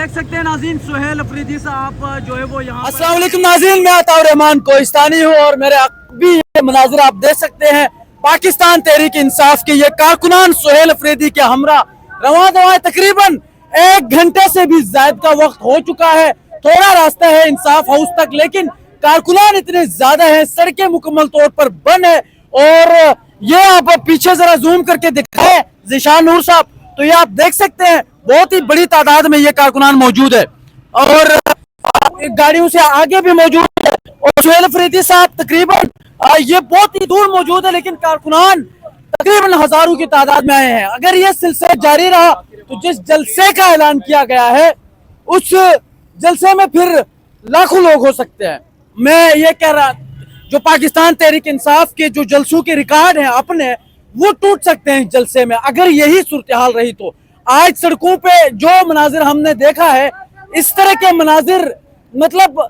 देख सकते हैं नाज़रीन, सुहेल अफरीदी साहब जो है वो यहाँ। अस्सलाम वालेकुम नाज़रीन, मैं अताउर रहमान कोहिस्तानी हूँ और मेरे भी ये मनाजिर आप देख सकते हैं। पाकिस्तान तहरीक इंसाफ के ये कारकुनान सुहेल अफरीदी के हमरा रवां दवाएं तकरीबन 1 घंटे से भी ज्यादा का वक्त हो चुका है। थोड़ा रास्ता है इंसाफ हाउस तक, लेकिन कारकुनान इतने ज्यादा हैं, सड़कें मुकम्मल तौर पर बंद है। और ये आप पीछे जरा जूम करके दिखाए ज़ीशान नूर साहब, तो ये आप देख सकते हैं बहुत ही बड़ी तादाद में ये कारकुनान मौजूद है और गाड़ियों से आगे भी मौजूद है। और सुहेल अफरीदी साहब तकरीबन ये बहुत ही दूर मौजूद है, लेकिन कारकुनान तकरीबन हजारों की तादाद में आए हैं। अगर ये सिलसिला जारी रहा तो जिस जलसे का ऐलान किया गया है उस जलसे में फिर लाखों लोग हो सकते हैं। मैं ये कह रहा, जो पाकिस्तान तहरीक इंसाफ के जो जलसों के रिकॉर्ड हैं अपने, वो टूट सकते हैं इस जलसे में अगर यही सूरत हाल रही तो। आज सड़कों पे जो मनाजिर हमने देखा है, इस तरह के मनाजिर मतलब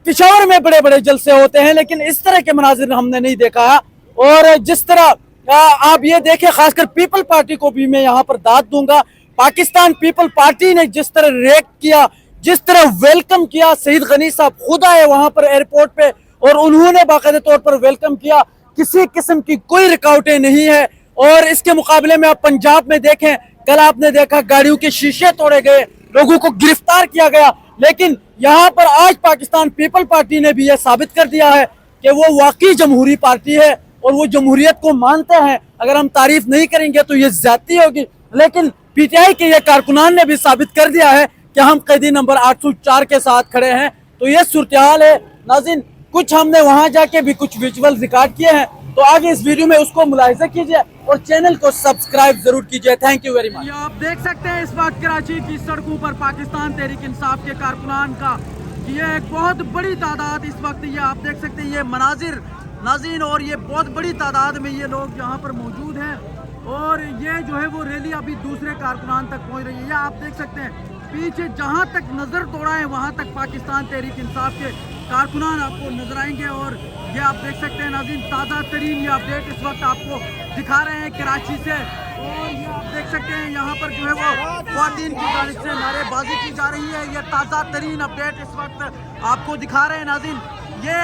पिशावर में बड़े बड़े जलसे होते हैं, लेकिन इस तरह के मनाजिर हमने नहीं देखा है। और जिस तरह आप ये देखें, खासकर पीपल पार्टी को भी मैं यहाँ पर दाद दूंगा। पाकिस्तान पीपल पार्टी ने जिस तरह रिएक्ट किया, जिस तरह वेलकम किया, शहीद गनी साहब खुद आए वहां पर एयरपोर्ट पे और उन्होंने बाकायदा तौर पर वेलकम किया। किसी किस्म की कोई रुकावटें नहीं है। और इसके मुकाबले में आप पंजाब में देखें, कल आपने देखा गाड़ियों के शीशे तोड़े गए, लोगों को गिरफ्तार किया गया, लेकिन यहाँ पर आज पाकिस्तान पीपल पार्टी ने भी यह साबित कर दिया है कि वो वाकई जमहूरी पार्टी है और वो जमहूरियत को मानते हैं। अगर हम तारीफ नहीं करेंगे तो ये ज्यादती होगी, लेकिन पीटीआई के ये कारकुनान ने भी साबित कर दिया है कि हम कैदी नंबर 804 के साथ खड़े हैं। तो ये सूरत हाल है नाज़रीन। कुछ हमने वहां जाके भी कुछ विजुअल रिकॉर्ड किए हैं, तो आगे इस वीडियो में उसको मुलाहिजा कीजिए और चैनल को सब्सक्राइब जरूर कीजिए। Thank you very much. आप देख सकते हैं इस वक्त कराची की सड़कों पर पाकिस्तान तहरीक इंसाफ के कारकुनान का ये एक बहुत बड़ी तादाद इस वक्त, ये आप देख सकते हैं ये मनाजिर नाज़रीन, और ये बहुत बड़ी तादाद में ये लोग यहाँ पर मौजूद हैं। और ये जो है वो रैली अभी दूसरे कारकुनान तक पहुँच रही है। ये आप देख सकते हैं पीछे जहाँ तक नज़र दौड़ा है वहाँ तक पाकिस्तान तहरीक इंसाफ के कारकुनान आपको नजर आएंगे। और ये आप देख सकते हैं नाज़रीन, ताज़ा तरीन ये अपडेट इस वक्त आपको दिखा रहे हैं कराची से। और ये आप देख सकते हैं यहाँ पर जो है वो ख्वातीन की जानिब से नारेबाजी की जा रही है। ये ताज़ा तरीन अपडेट इस वक्त आपको दिखा रहे हैं नाज़रीन। ये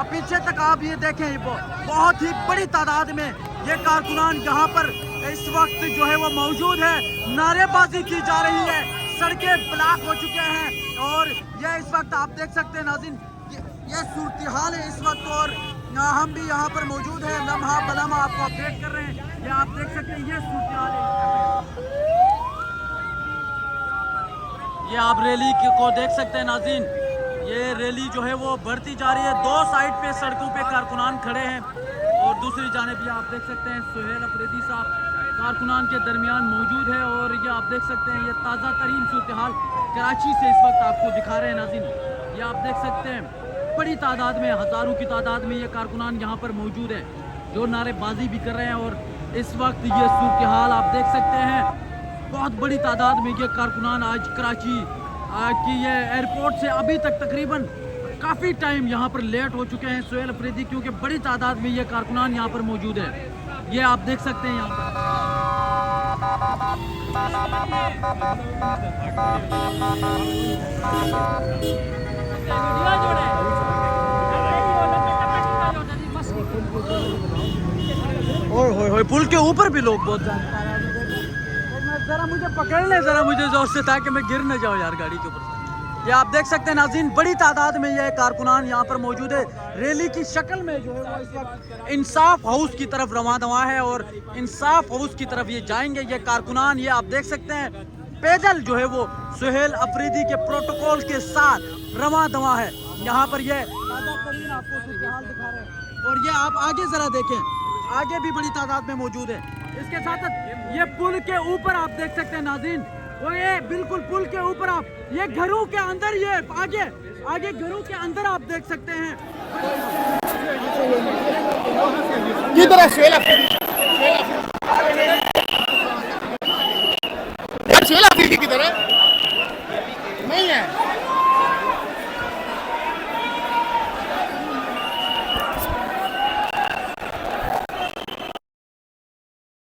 पीछे तक आप ये देखें, बहुत ही बड़ी तादाद में ये कारकुनान यहाँ पर इस वक्त जो है वो मौजूद है। नारेबाजी की जा रही है, सड़कें ब्लॉक हो चुके हैं और ये इस वक्त आप देख सकते हैं नाज़रीन, ये सूरत हाल है इस वक्त। और हम भी यहाँ पर मौजूद हैं, लम्हा बलम्हा आपको अपडेट कर रहे हैं। ये आप देख सकते हैं ये सूरत हाल है। ये आप रैली को देख सकते हैं नाज़रीन, ये रैली जो है वो बढ़ती जा रही है। दो साइड पे सड़कों पे कारकुनान खड़े हैं और दूसरी जानिब भी आप देख सकते हैं सुहेल अफरीदी साहब कारकुनान के दरमियान मौजूद है। और ये आप देख सकते हैं ये ताज़ा तरीन सूरत हाल कराची से इस वक्त आपको दिखा रहे हैं नाज़रीन। ये आप देख सकते हैं बड़ी तादाद में, हज़ारों की तादाद में ये कारकुनान यहाँ पर मौजूद है जो नारेबाजी भी कर रहे हैं। और इस वक्त ये सूरत हाल आप देख सकते हैं, बहुत बड़ी तादाद में ये कारकुनान आज कराची की ये एयरपोर्ट से अभी तक तकरीबन काफ़ी टाइम यहाँ पर लेट हो चुके हैं सुहेल अफरीदी, क्योंकि बड़ी तादाद में ये कारकुनान यहाँ पर मौजूद है। ये आप देख सकते हैं यहाँ पर। पुल के ऊपर भी लोग बहुत जरा मुझे पकड़ ले, जरा मुझे जोर से, ताकि मैं गिर न जाऊँ यार गाड़ी के ऊपर। ये आप देख सकते हैं नाज़रीन, बड़ी तादाद में ये कारकुनान यहाँ पर मौजूद है। रैली की शक्ल में जो है वो इस वक्त इंसाफ हाउस की तरफ रवां दवा है और इंसाफ हाउस की तरफ ये जाएंगे ये कारकुनान। ये आप देख सकते हैं पैदल जो है वो सुहेल अफरीदी के प्रोटोकॉल के साथ रवां दवा है। यहाँ पर ये ताज़ा तरीन आपको सूरत-ए-हाल दिखा रहे हैं। और ये आप आगे जरा देखें, आगे भी बड़ी तादाद में मौजूद है। इसके साथ ये पुल के ऊपर आप देख सकते हैं नाज़रीन, वो ये बिल्कुल पुल के ऊपर आप ये घरों के अंदर, ये आगे घरों के अंदर आप देख सकते हैं। किधर है? नहीं है।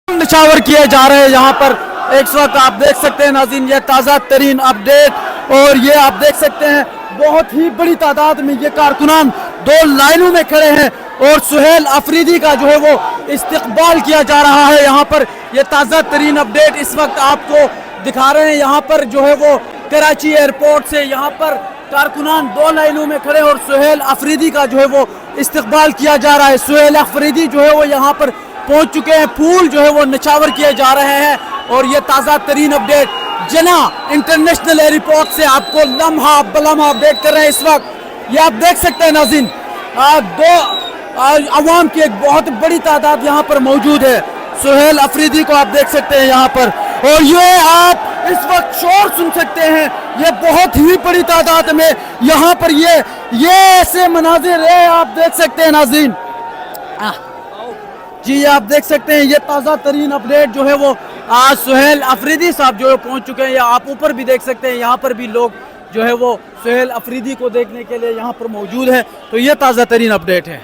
निछावर किए जा रहे हैं यहाँ पर। एक वक्त आप देख सकते हैं नाज़रीन, ये ताज़ा तरीन अपडेट और ये आप देख सकते हैं बहुत ही बड़ी तादाद में ये कारकुनान 2 लाइनों में खड़े हैं और सुहेल अफरीदी का जो है वो इस्तकबाल किया जा रहा है। यहाँ पर ये ताज़ा तरीन अपडेट इस वक्त आपको दिखा रहे हैं। यहाँ पर जो है वो कराची एयरपोर्ट से यहाँ पर कारकुनान 2 लाइनों में खड़े और सुहेल अफरीदी का जो है वो इस्तकबाल किया जा रहा है। सुहेल अफरीदी जो है वो यहाँ पर पहुंच चुके हैं, फूल जो है वो निछावर किए जा रहे हैं और ये ताज़ा तरीन अपडेट जना इंटरनेशनल एयरपोर्ट से आपको लम्हा बलम्हा अपडेट कर रहे हैं। इस वक्त ये आप देख सकते हैं नाज़रीन, अवाम की एक बहुत बड़ी तादाद यहाँ पर मौजूद है। सुहेल अफरीदी को आप देख सकते हैं यहाँ पर, और ये आप इस वक्त शोर सुन सकते हैं। ये बहुत ही बड़ी तादाद में यहाँ पर ये ऐसे मनाजिर है, आप देख सकते हैं नाज़रीन। जी आप देख सकते हैं ये ताज़ा तरीन अपडेट जो है वो आज सुहेल अफरीदी साहब जो है पहुँच चुके हैं। या आप ऊपर भी देख सकते हैं, यहाँ पर भी लोग जो है वो सुहेल अफरीदी को देखने के लिए यहाँ पर मौजूद है। तो ये ताज़ा तरीन अपडेट है।